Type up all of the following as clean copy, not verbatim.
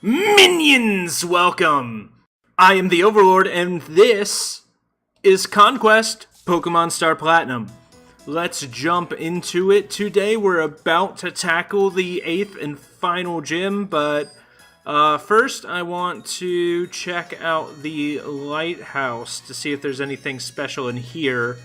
Minions, welcome! I am the Overlord, and this is Conquest Pokemon Star Platinum. Let's jump into it. Today we're about to tackle the 8th and final gym, but first I want to check out the lighthouse to see if there's anything special in here.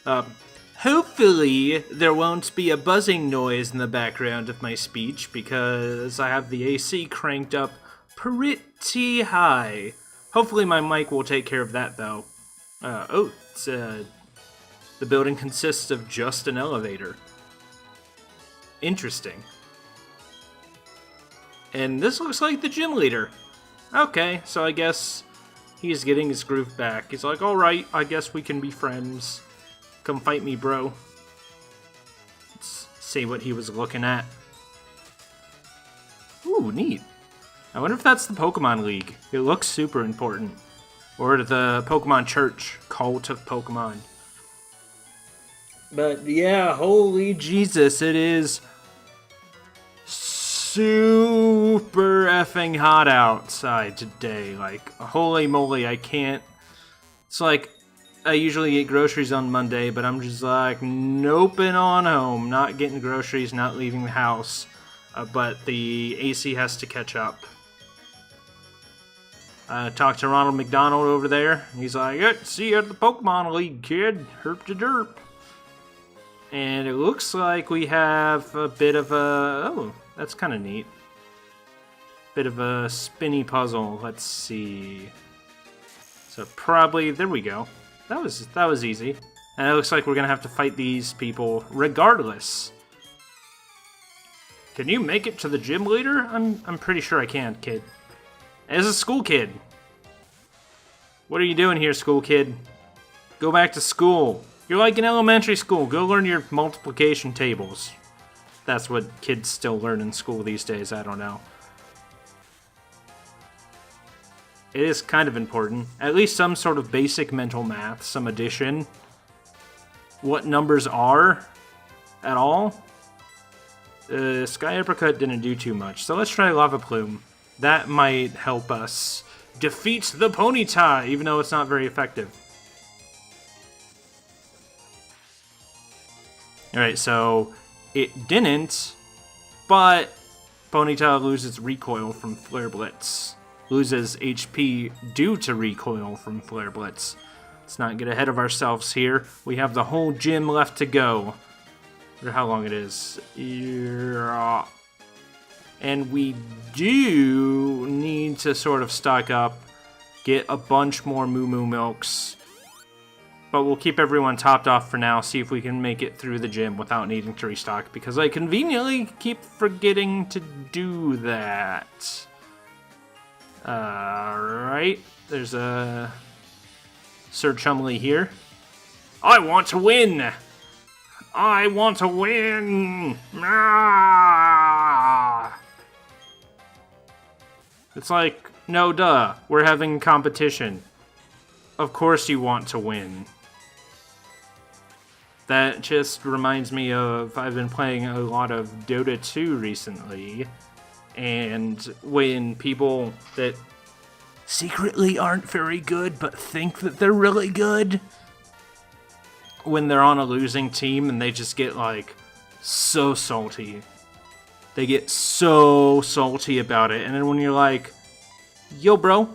Hopefully there won't be a buzzing noise in the background of my speech because I have the AC cranked up pretty high. Hopefully my mic will take care of that though. The building consists of just an elevator. Interesting. And this looks like the gym leader. Okay, so I guess he's getting his groove back. He's like, alright, I guess we can be friends. Come fight me, bro. Let's see what he was looking at. Ooh, neat. I wonder if that's the Pokemon League. It looks super important. Or the Pokemon Church, Cult of Pokemon. But yeah, holy Jesus, it is super effing hot outside today. Like, holy moly, I can't. It's like, I usually get groceries on Monday, but I'm just like, noping on home. Not getting groceries, not leaving the house. But the AC has to catch up. Talked to Ronald McDonald over there. He's like, hey, see you at the Pokemon League, kid. Herp to derp. And it looks like we have a bit of a... Oh, that's kind of neat. Bit of a spinny puzzle. Let's see. So probably... There we go. That was easy. And it looks like we're going to have to fight these people regardless. Can you make it to the gym leader? I'm pretty sure I can, kid. As a school kid. What are you doing here, school kid? Go back to school. You're like in elementary school. Go learn your multiplication tables. That's what kids still learn in school these days. I don't know. It is kind of important. At least some sort of basic mental math, some addition. What numbers are at all. Sky Uppercut didn't do too much. So let's try Lava Plume. That might help us defeat the Ponyta, even though it's not very effective. Alright, so it didn't, but Ponyta loses recoil from Flare Blitz. Loses HP due to recoil from Flare Blitz. Let's not get ahead of ourselves here. We have the whole gym left to go. I wonder how long it is. Yeah. And we do need to sort of stock up, get a bunch more Moo Moo Milks. But we'll keep everyone topped off for now, see if we can make it through the gym without needing to restock, because I conveniently keep forgetting to do that. Alright, there's a Sir Chumley here. I want to win! I want to win! Ah! It's like, no duh, we're having competition. Of course you want to win. That just reminds me of, I've been playing a lot of Dota 2 recently, and when people that secretly aren't very good but think that they're really good, when they're on a losing team and they just get like so salty. They get so salty about it, and then when you're like, yo bro,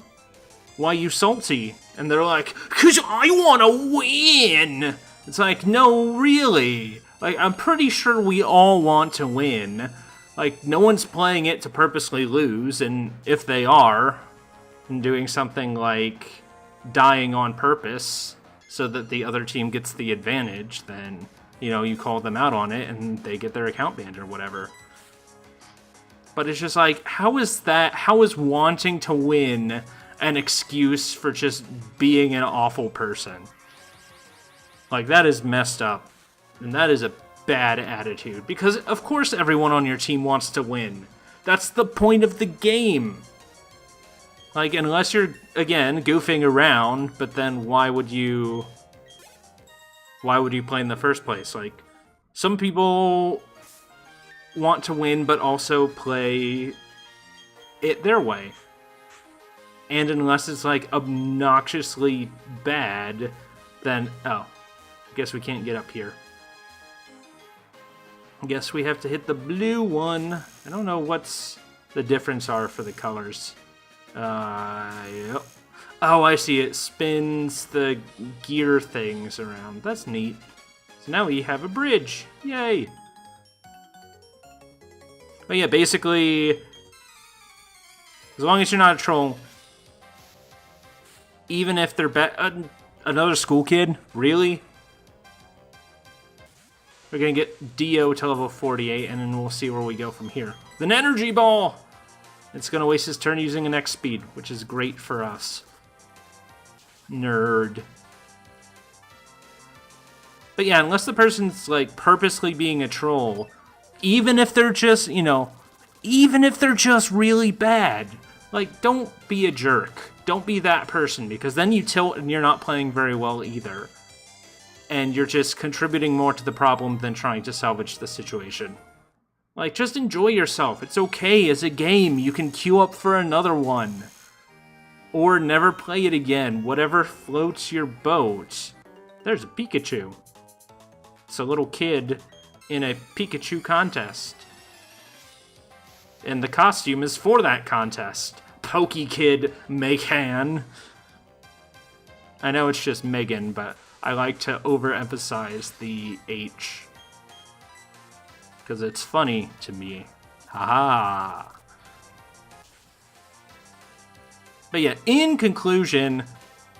why you salty? And they're like, cause I wanna win! It's like, no, really. Like, I'm pretty sure we all want to win. Like, no one's playing it to purposely lose, and if they are, and doing something like dying on purpose so that the other team gets the advantage, then, you know, you call them out on it and they get their account banned or whatever. But it's just like, how is wanting to win an excuse for just being an awful person? Like, that is messed up. And that is a bad attitude. Because, of course, everyone on your team wants to win. That's the point of the game. Like, unless you're, again, goofing around, but then why would you play in the first place? Like, some people want to win, but also play it their way. And unless it's, like, obnoxiously bad, then... Oh, I guess we can't get up here. I guess we have to hit the blue one. I don't know what's the difference are for the colors. Yep. Oh, I see. It spins the gear things around. That's neat. So now we have a bridge. Yay! But yeah, basically, as long as you're not a troll, even if they're another school kid, really? We're gonna get Dio to level 48, and then we'll see where we go from here. An energy ball! It's gonna waste his turn using an X speed, which is great for us. Nerd. But yeah, unless the person's, like, purposely being a troll, even if they're just, you know, even if they're just really bad, like, don't be a jerk. Don't be that person, because then you tilt and you're not playing very well either. And you're just contributing more to the problem than trying to salvage the situation. Like, just enjoy yourself. It's okay. As a game, you can queue up for another one. Or never play it again. Whatever floats your boat. There's a Pikachu. It's a little kid in a Pikachu contest. And the costume is for that contest. Pokekid Megan. I know it's just Megan, but I like to overemphasize the H. Because it's funny to me. Haha. But yeah, in conclusion,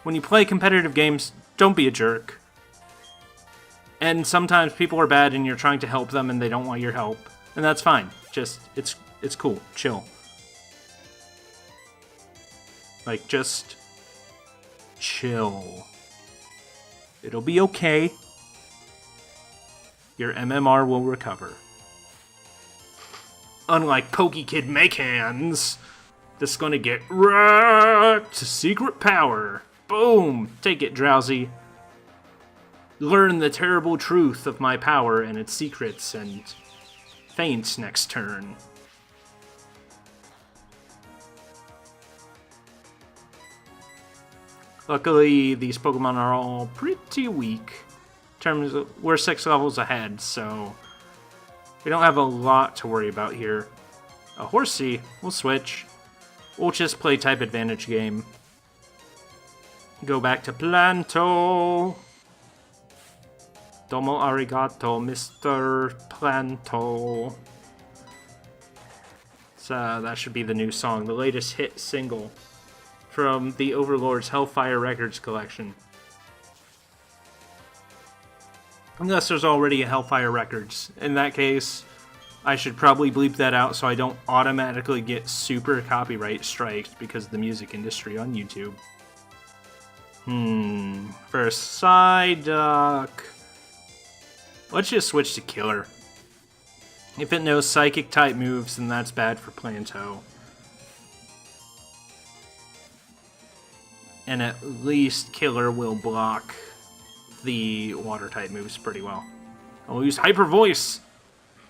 when you play competitive games, don't be a jerk. And sometimes people are bad and you're trying to help them and they don't want your help. And that's fine. Just, it's cool. Chill. Like, just chill. It'll be okay. Your MMR will recover. Unlike Pokekid Makehans, that's gonna get wrecked. Secret power. Boom! Take it, Drowsy. Learn the terrible truth of my power and its secrets and faint next turn. Luckily, these Pokemon are all pretty weak. In terms of, we're 6 levels ahead, so we don't have a lot to worry about here. A Horsey, we'll switch. We'll just play type advantage game. Go back to Planto. Domo arigato, Mr. Planto. So that should be the new song, the latest hit single from the Overlord's Hellfire Records collection. Unless there's already a Hellfire Records. In that case, I should probably bleep that out so I don't automatically get super copyright striked because of the music industry on YouTube. For Psyduck, let's just switch to Killer. If it knows Psychic type moves, then that's bad for Planto. And at least Killer will block the water type moves pretty well. I'll use Hyper Voice.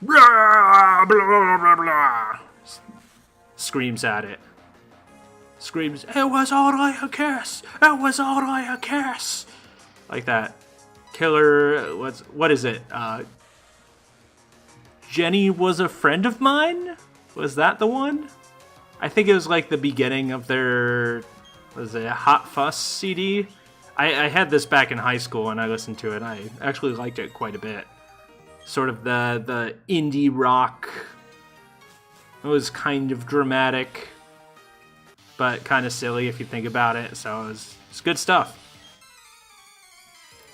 Blah, blah, blah, blah, blah. Screams at it. Screams, it was only a kiss! It was only a kiss! Like that. Killer, what is it? Jenny was a friend of mine? Was that the one? I think it was like the beginning of their, was it Hot Fuss CD? I had this back in high school and I listened to it. I actually liked it quite a bit. Sort of the indie rock. It was kind of dramatic, but kind of silly if you think about it. So it's good stuff.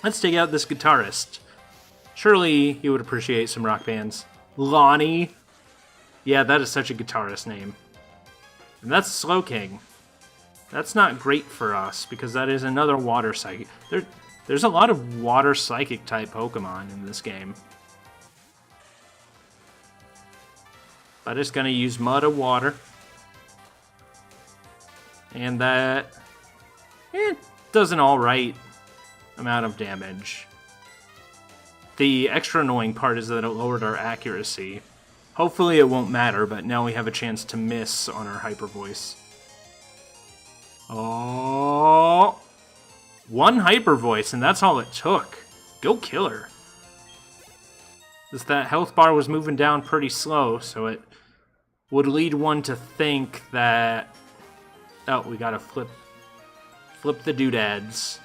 Let's take out this guitarist. Surely he would appreciate some rock bands. Lonnie. Yeah, that is such a guitarist name. And that's Slowking. That's not great for us, because that is another water psychic. There's a lot of water psychic type Pokemon in this game. I'm just gonna use Mud of Water. And that does an alright amount of damage. The extra annoying part is that it lowered our accuracy. Hopefully it won't matter, but now we have a chance to miss on our hyper voice. Oh, one hyper voice, and that's all it took. Go kill her. Just that health bar was moving down pretty slow, so it would lead one to think that... Oh, we gotta flip the doodads.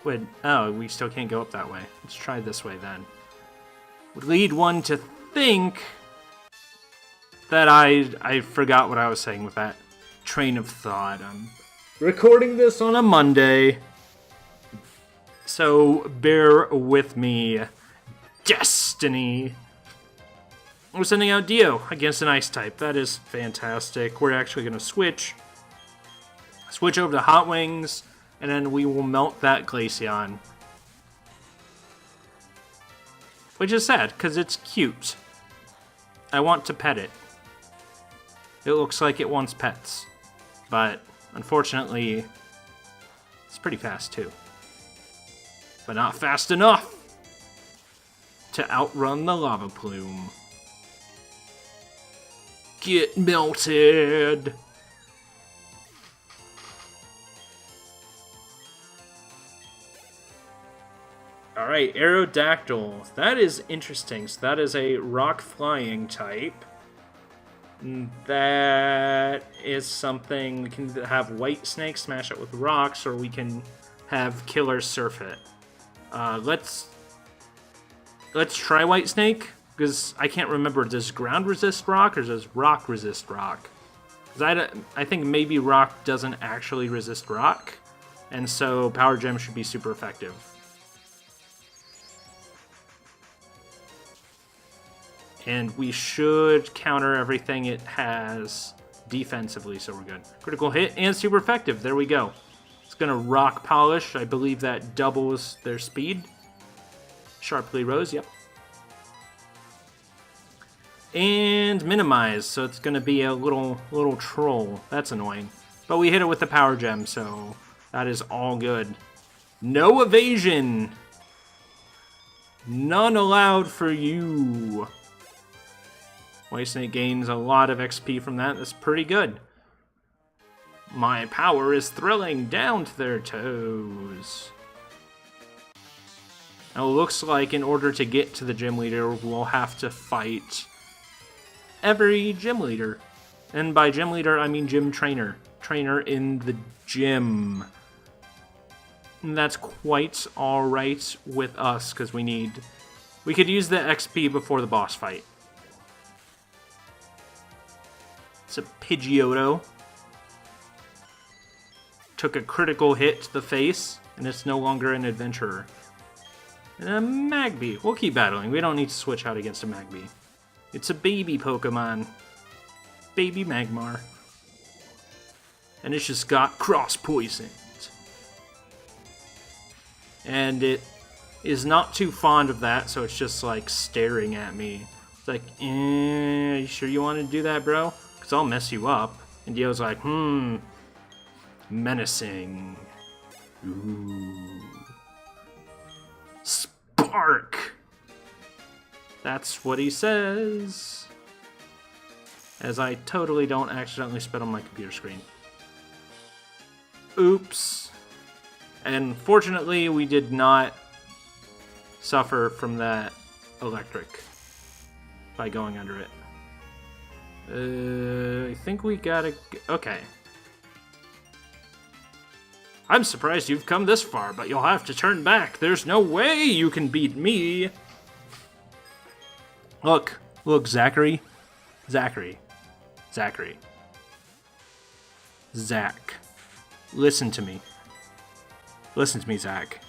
Wait, oh, we still can't go up that way. Let's try this way then. Would lead one to think that I forgot what I was saying with that train of thought. I'm recording this on a Monday, so bear with me. Destiny. We're sending out Dio against an ice type. That is fantastic. We're actually going to switch over to Hot Wings, and then we will melt that Glaceon. Which is sad, because it's cute. I want to pet it. It looks like it wants pets. But, unfortunately, it's pretty fast, too. But not fast enough to outrun the lava plume. Get melted! Alright, Aerodactyl. That is interesting. So that is a rock flying type. That is something we can have White Snake smash it with rocks, or we can have Killer surf it. Let's try White Snake, because I can't remember, does ground resist rock, or does rock resist rock? Because I think maybe rock doesn't actually resist rock, and so Power Gem should be super effective. And we should counter everything it has defensively, so we're good. Critical hit and super effective. There we go. It's going to Rock Polish. I believe that doubles their speed. Sharply Rose, yep. And Minimize, so it's going to be a little troll. That's annoying. But we hit it with the Power Gem, so that is all good. No evasion! None allowed for you. White Snake gains a lot of XP from that. That's pretty good. My power is thrilling down to their toes. Now it looks like in order to get to the gym leader, we'll have to fight every gym leader. And by gym leader, I mean gym trainer. Trainer in the gym. And that's quite alright with us, because we could use the XP before the boss fight. It's a Pidgeotto. Took a critical hit to the face, and it's no longer an adventurer. And a Magby. We'll keep battling. We don't need to switch out against a Magby. It's a baby Pokemon. Baby Magmar. And it's just got cross-poisoned. And it is not too fond of that, so it's just like staring at me. It's like, you sure you want to do that, bro? Because I'll mess you up. And Dio's like, menacing. Ooh. Spark! That's what he says. As I totally don't accidentally spit on my computer screen. Oops. And fortunately, we did not suffer from that electric by going under it. I think we gotta... Okay. I'm surprised you've come this far, but you'll have to turn back. There's no way you can beat me. Look, Zachary. Zach. Listen to me. Listen to me, Zach.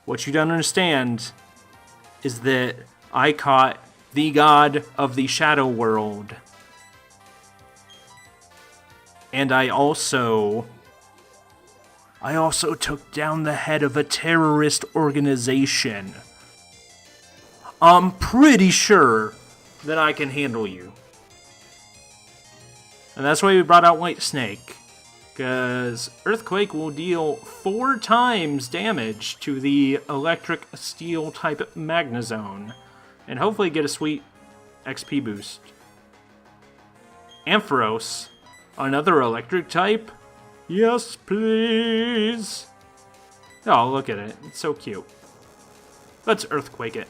What you don't understand is that I caught the god of the shadow world. And I also took down the head of a terrorist organization. I'm pretty sure that I can handle you. And that's why we brought out White Snake. Because Earthquake will deal 4 times damage to the electric steel type Magnezone. And hopefully get a sweet XP boost. Ampharos, another electric type? Yes, please. Oh, look at it. It's so cute. Let's Earthquake it.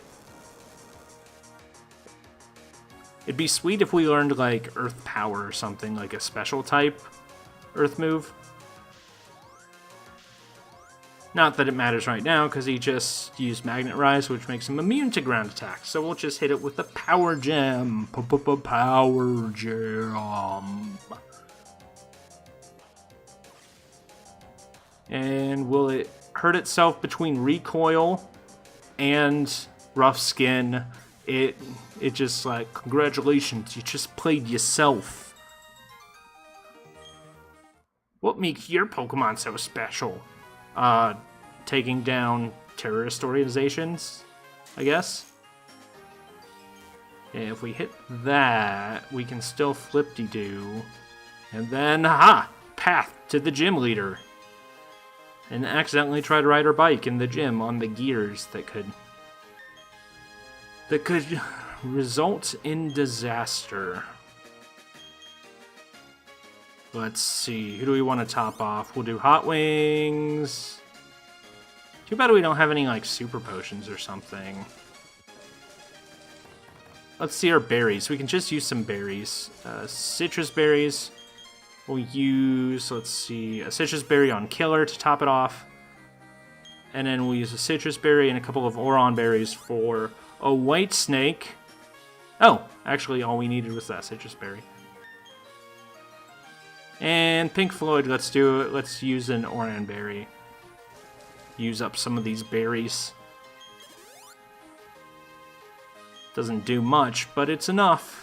It'd be sweet if we learned, like, Earth Power or something, like a special type Earth move. Not that it matters right now, because he just used Magnet Rise, which makes him immune to ground attacks. So we'll just hit it with the Power Gem. Power Gem. And will it hurt itself between Recoil and Rough Skin? It just like, congratulations, you just played yourself. What makes your Pokemon so special? Taking down terrorist organizations, I guess. And if we hit that, we can still flip-de-doo. And then, aha! Path to the gym leader. And accidentally try to ride her bike in the gym on the gears that could result in disaster. Let's see, who do we want to top off? We'll do Hot Wings. Too bad we don't have any, like, super potions or something. Let's see our berries. We can just use some berries. Citrus berries. We'll use, let's see, a citrus berry on Killer to top it off. And then we'll use a citrus berry and a couple of Oron berries for a white snake. Oh, actually all we needed was that citrus berry. And Pink Floyd, let's do it. Let's use an Oran berry. Use up some of these berries. Doesn't do much, but it's enough.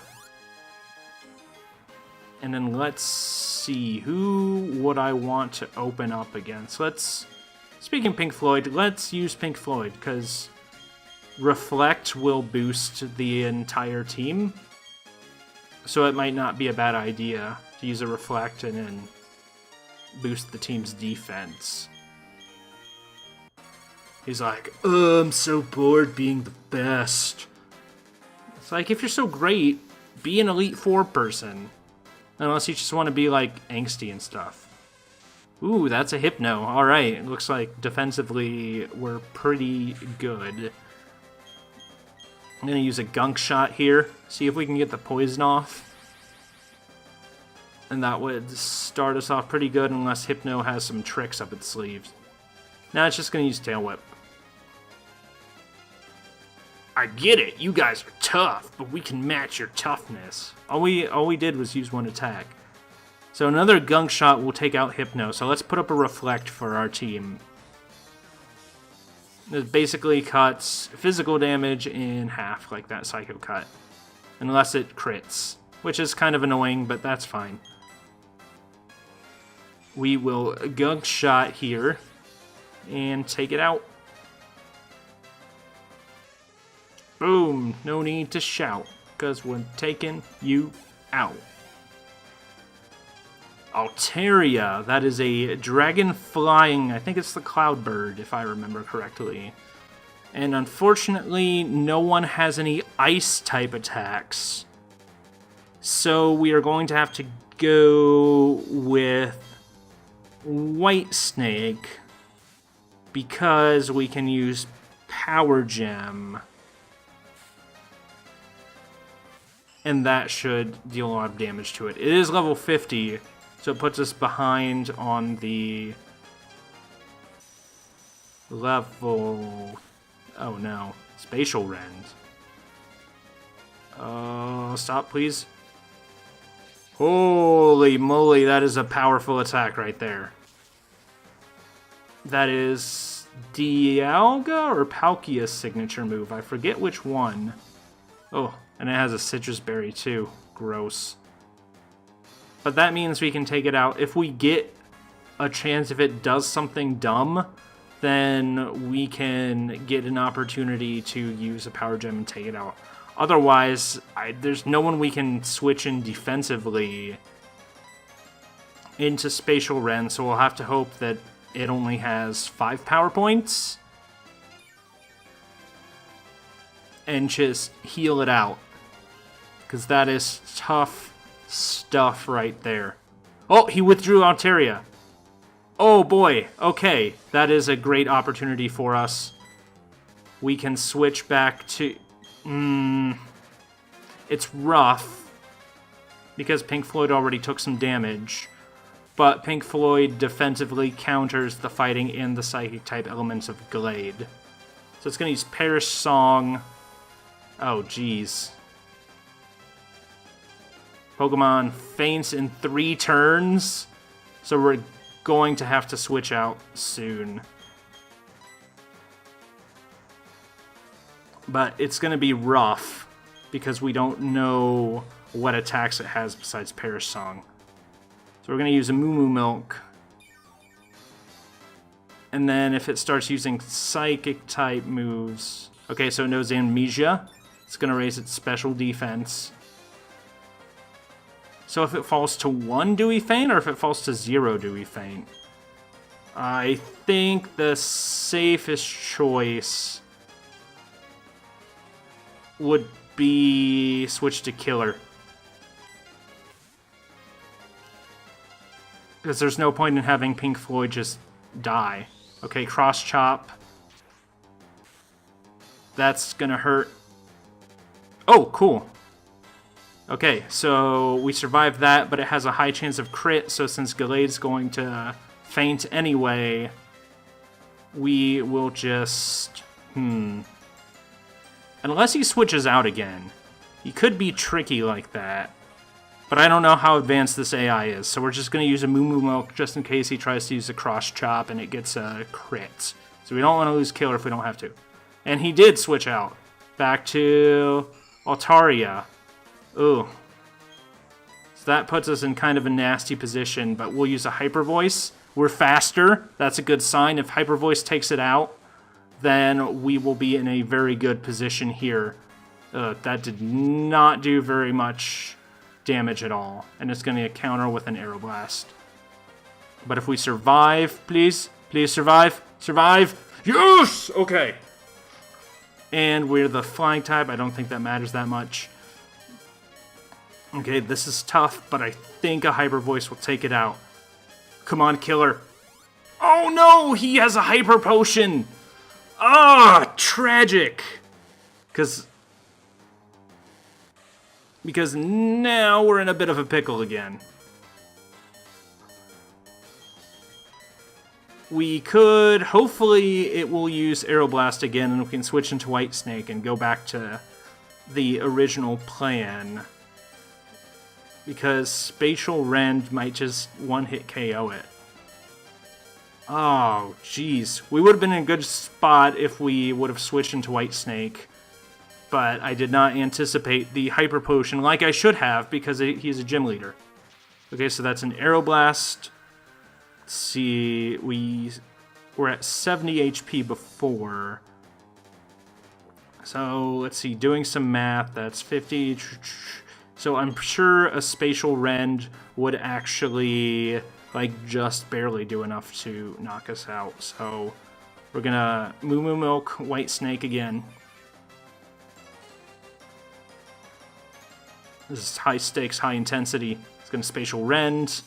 And then let's see, who would I want to open up against? Speaking of Pink Floyd, let's use Pink Floyd, because Reflect will boost the entire team. So it might not be a bad idea to use a Reflect and then boost the team's defense. He's like, oh, I'm so bored being the best. It's like, if you're so great, be an Elite Four person. Unless you just want to be, like, angsty and stuff. Ooh, that's a Hypno. Alright, it looks like defensively we're pretty good. I'm going to use a Gunk Shot here. See if we can get the poison off. And that would start us off pretty good unless Hypno has some tricks up its sleeves. Now it's just going to use Tail Whip. I get it, you guys are tough, but we can match your toughness. All we did was use one attack. So another Gunk Shot will take out Hypno, so let's put up a Reflect for our team. It basically cuts physical damage in half, like that Psycho Cut. Unless it crits, which is kind of annoying, but that's fine. We will Gunk Shot here and take it out. Boom! No need to shout, because we're taking you out. Altaria, that is a dragon flying, I think it's the Cloud Bird, if I remember correctly. And unfortunately, no one has any ice type attacks. So we are going to have to go with White Snake, because we can use Power Gem. And that should deal a lot of damage to it. It is level 50, so it puts us behind on the level... Oh no, Spatial Rend. Stop please. Holy moly, that is a powerful attack right there. That is Dialga or Palkia's signature move. I forget which one. Oh, and it has a Citrus Berry too. Gross. But that means we can take it out. If we get a chance, if it does something dumb, then we can get an opportunity to use a Power Gem and take it out. Otherwise, there's no one we can switch in defensively into Spatial Rend, so we'll have to hope that it only has 5 power points. And just heal it out. Because that is tough stuff right there. Oh, he withdrew Altaria. Oh boy, okay. That is a great opportunity for us. We can switch back to... It's rough. Because Pink Floyd already took some damage. But Pink Floyd defensively counters the fighting and the psychic type elements of Glade. So it's going to use Perish Song. Oh, jeez. Pokemon faints in 3 turns. So we're going to have to switch out soon. But it's going to be rough because we don't know what attacks it has besides Perish Song. So we're going to use a Moo Moo Milk. And then if it starts using Psychic type moves... Okay, so it knows Amnesia. It's going to raise its special defense. So if it falls to 1, do we faint? Or if it falls to 0, do we faint? I think the safest choice would be switch to Killer. Because there's no point in having Pink Floyd just die. Okay, Cross Chop. That's gonna hurt. Oh, cool. Okay, so we survived that, but it has a high chance of crit, so since Glade's going to faint anyway, we will just... Unless he switches out again. He could be tricky like that. But I don't know how advanced this AI is, so we're just going to use a Moo Moo Milk just in case he tries to use a Cross Chop and it gets a crit. So we don't want to lose Killer if we don't have to. And he did switch out. Back to Altaria. Ooh. So that puts us in kind of a nasty position, but we'll use a Hyper Voice. We're faster. That's a good sign. If Hyper Voice takes it out, then we will be in a very good position here. That did not do very much damage at all, and it's going to counter with an Aeroblast. But if we survive, please survive, yes, okay. And we're the flying type. I don't think that matters that much. Okay, this is tough, but I think a Hyper Voice will take it out. Come on, Killer. Oh no, he has a Hyper Potion. Ah, tragic. Because now we're in a bit of a pickle again. We could, hopefully it will use Aeroblast again and we can switch into White Snake and go back to the original plan. Because Spatial Rend might just one-hit KO it. Oh, jeez. We would have been in a good spot if we would have switched into White Snake. But I did not anticipate the Hyper Potion like I should have because he's a gym leader. Okay, so that's an Aeroblast. Let's see, we're at 70 HP before. So let's see, doing some math, that's 50. So I'm sure a Spatial Rend would actually like just barely do enough to knock us out. So we're gonna Moo Moo Milk White Snake again. This is high stakes, high intensity. It's going to Spatial Rend.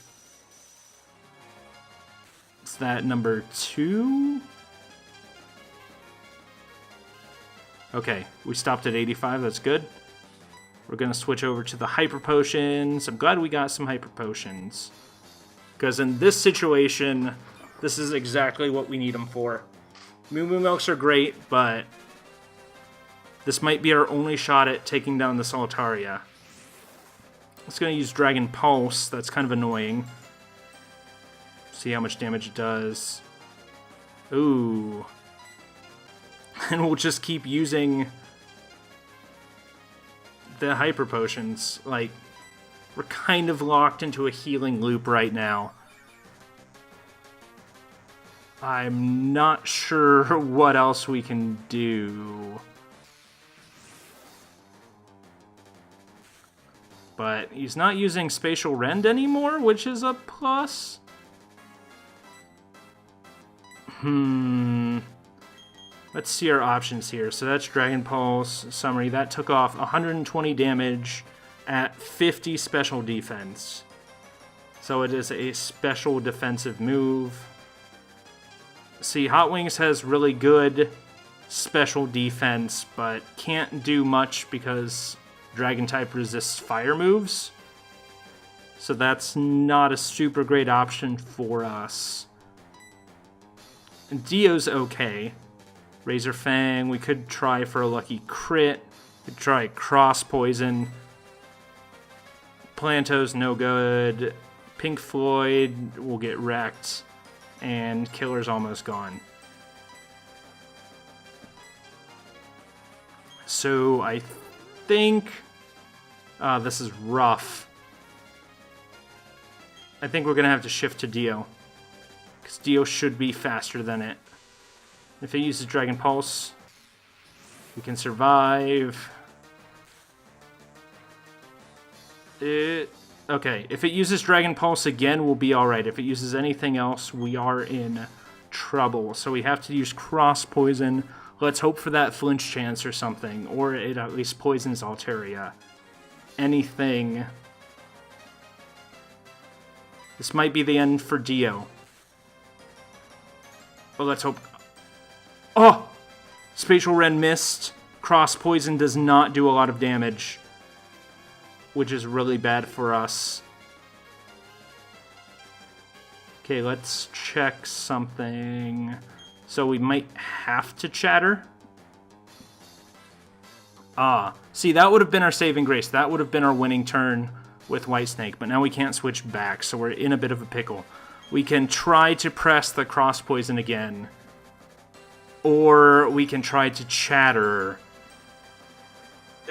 Is that number 2? Okay, we stopped at 85. That's good. We're going to switch over to the Hyper Potions. I'm glad we got some Hyper Potions. Because in this situation, this is exactly what we need them for. Moo Moo Milks are great, but this might be our only shot at taking down this Altaria. It's going to use Dragon Pulse. That's kind of annoying. See how much damage it does. Ooh. And we'll just keep using the Hyper Potions. Like, we're kind of locked into a healing loop right now. I'm not sure what else we can do. But he's not using Spatial Rend anymore, which is a plus. Let's see our options here. So that's Dragon Pulse summary. That took off 120 damage at 50 special defense. So it is a special defensive move. See, Hot Wings has really good special defense, but can't do much because Dragon type resists fire moves. So that's not a super great option for us. And Dio's okay. Razor Fang, we could try for a lucky crit. We could try Cross Poison. Planto's no good. Pink Floyd will get wrecked. And Killer's almost gone. So I think this is rough. I think we're going to have to shift to Dio. Because Dio should be faster than it. If it uses Dragon Pulse, we can survive. Okay, if it uses Dragon Pulse again, we'll be alright. If it uses anything else, we are in trouble. So we have to use Cross Poison. Let's hope for that flinch chance or something. Or it at least poisons Altaria. Anything. This might be the end for Dio. But let's hope... Oh! Spatial Rend missed. Cross Poison does not do a lot of damage, which is really bad for us. Okay, let's check something. So we might have to chatter. See, that would have been our saving grace. That would have been our winning turn with Whitesnake, but now we can't switch back, so we're in a bit of a pickle. We can try to press the Cross Poison again, or we can try to chatter.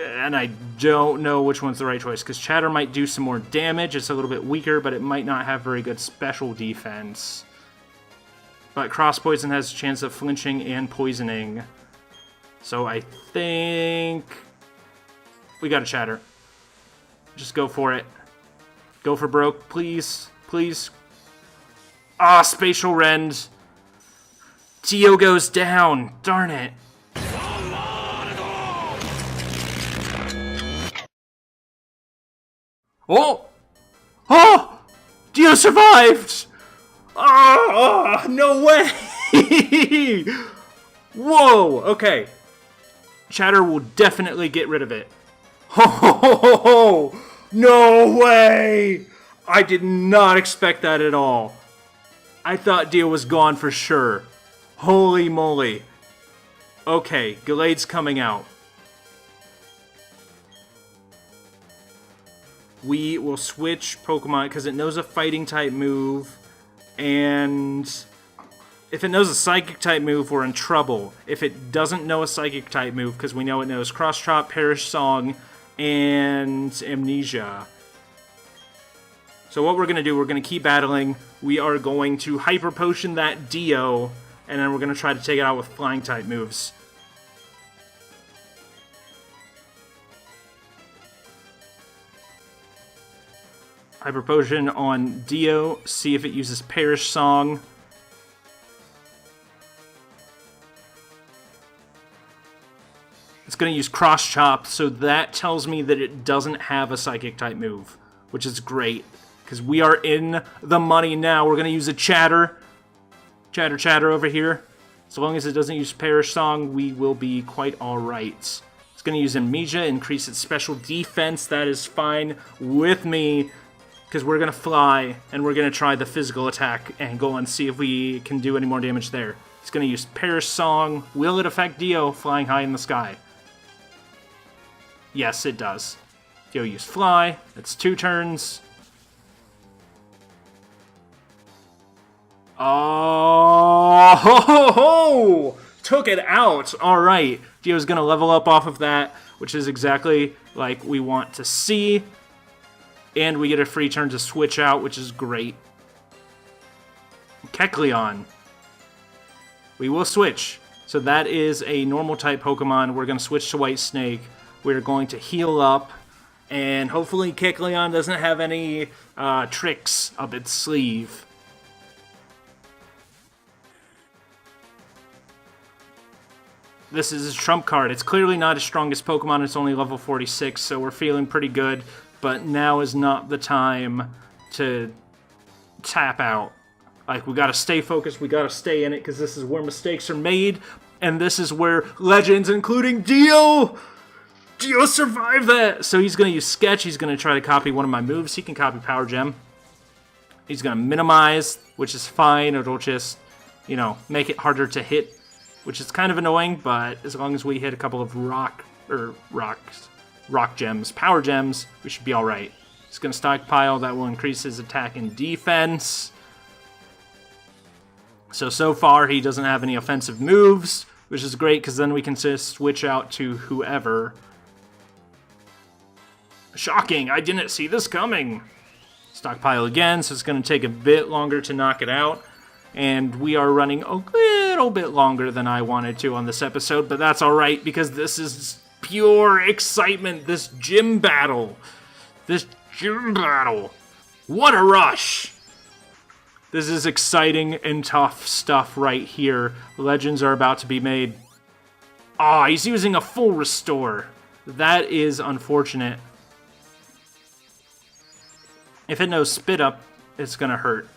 And I don't know which one's the right choice, because Chatter might do some more damage. It's a little bit weaker, but it might not have very good special defense. But Cross Poison has a chance of flinching and poisoning. So I think we gotta Chatter. Just go for it. Go for broke, please. Please. Spatial Rend. Dio goes down. Darn it. Oh! Oh! Dio survived! Oh, no way! Whoa! Okay. Chatter will definitely get rid of it. Oh! No way! I did not expect that at all. I thought Dio was gone for sure. Holy moly. Okay, Gallade's coming out. We will switch Pokemon because it knows a fighting type move, and if it knows a psychic type move, we're in trouble. If it doesn't know a psychic type move, because we know it knows Cross Chop, Perish Song, and Amnesia. So what we're going to do, we're going to keep battling. We are going to Hyper Potion that Dio, and then we're going to try to take it out with flying type moves. Hyper Potion on Dio, see if it uses Perish Song. It's going to use Cross Chop, so that tells me that it doesn't have a Psychic type move, which is great, because we are in the money now. We're going to use a Chatter. Chatter over here. So long as it doesn't use Perish Song, we will be quite alright. It's going to use Amnesia, increase its special defense. That is fine with me, because we're going to fly, and we're going to try the physical attack angle and see if we can do any more damage there. It's going to use Perish Song. Will it affect Dio flying high in the sky? Yes, it does. Dio used Fly. That's 2 turns. Oh, ho, ho, ho! Took it out. All right. Dio's going to level up off of that, which is exactly like we want to see. And we get a free turn to switch out, which is great. Kecleon. We will switch. So that is a normal type Pokemon. We're going to switch to White Snake. We're going to heal up. And hopefully Kecleon doesn't have any tricks up its sleeve. This is his trump card. It's clearly not his strongest Pokemon. It's only level 46, so we're feeling pretty good. But now is not the time to tap out. Like, we gotta stay focused. We gotta stay in it, because this is where mistakes are made. And this is where legends, including Dio survived that. So he's gonna use Sketch. He's gonna try to copy one of my moves. He can copy Power Gem. He's gonna minimize, which is fine. It'll just, you know, make it harder to hit, which is kind of annoying, but as long as we hit a couple of rock gems, power gems, we should be alright. He's going to stockpile. That will increase his attack and defense. So far, he doesn't have any offensive moves, which is great, because then we can just switch out to whoever. Shocking! I didn't see this coming! Stockpile again, so it's going to take a bit longer to knock it out. And we are running a little bit longer than I wanted to on this episode, but that's alright, because this is pure excitement, this gym battle. What a rush! This is exciting and tough stuff right here. Legends are about to be made. Ah, he's using a full restore. That is unfortunate. If it knows Spit Up, it's gonna hurt.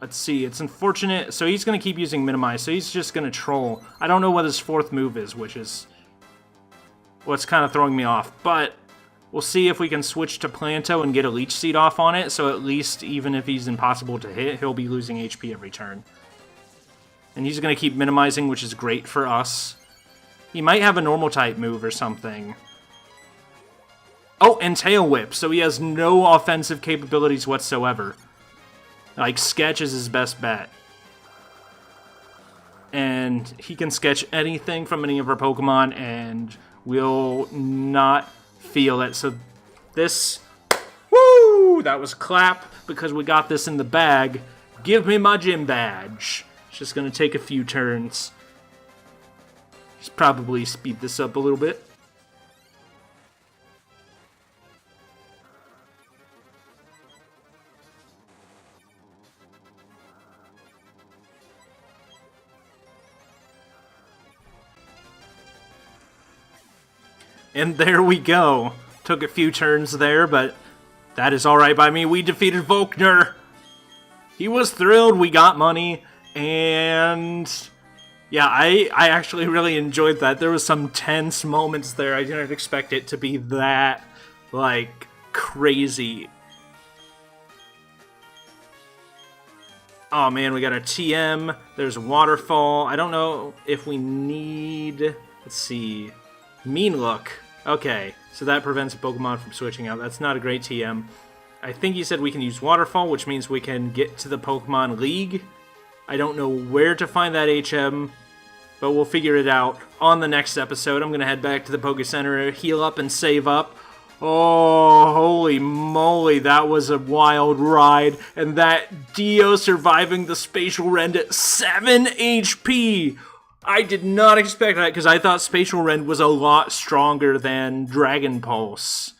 Let's see, it's unfortunate. So he's going to keep using Minimize, so he's just going to troll. I don't know what his fourth move is, which is what's kind of throwing me off. But we'll see if we can switch to Planto and get a Leech Seed off on it, so at least even if he's impossible to hit, he'll be losing HP every turn. And he's going to keep minimizing, which is great for us. He might have a normal type move or something. Oh, and Tail Whip, so he has no offensive capabilities whatsoever. Like, Sketch is his best bet. And he can sketch anything from any of our Pokemon, and we'll not feel it. So this, woo! That was clap, because we got this in the bag. Give me my gym badge. It's just going to take a few turns. Just probably speed this up a little bit. And there we go. Took a few turns there, but that is alright by me. We defeated Volkner. He was thrilled. We got money. And yeah, I actually really enjoyed that. There was some tense moments there. I didn't expect it to be that, like, crazy. Oh man, we got a TM. There's a waterfall. I don't know if we need... Let's see. Mean Look. Okay, so that prevents a Pokemon from switching out. That's not a great TM. I think he said we can use Waterfall, which means we can get to the Pokemon League. I don't know where to find that HM, but we'll figure it out on the next episode. I'm going to head back to the Poke Center, heal up, and save up. Oh, holy moly, that was a wild ride. And that Dio surviving the Spatial Rend at 7 HP. I did not expect that, because I thought Spatial Rend was a lot stronger than Dragon Pulse.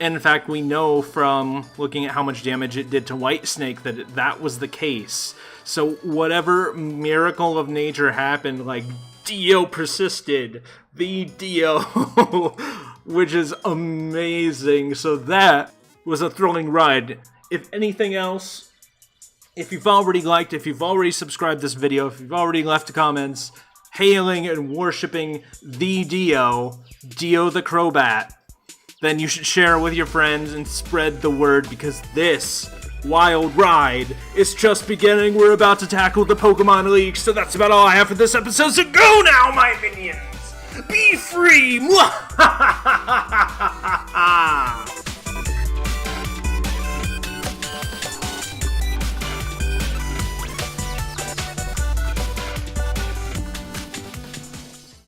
And in fact, we know from looking at how much damage it did to White Snake that that was the case. So whatever miracle of nature happened, like, Dio persisted. The Dio, which is amazing. So that was a thrilling ride. If anything else... If you've already liked, if you've already subscribed this video, if you've already left comments hailing and worshipping the Dio the Crobat, then you should share it with your friends and spread the word, because this wild ride is just beginning. We're about to tackle the Pokemon League, so that's about all I have for this episode, so go now, my minions! Be free!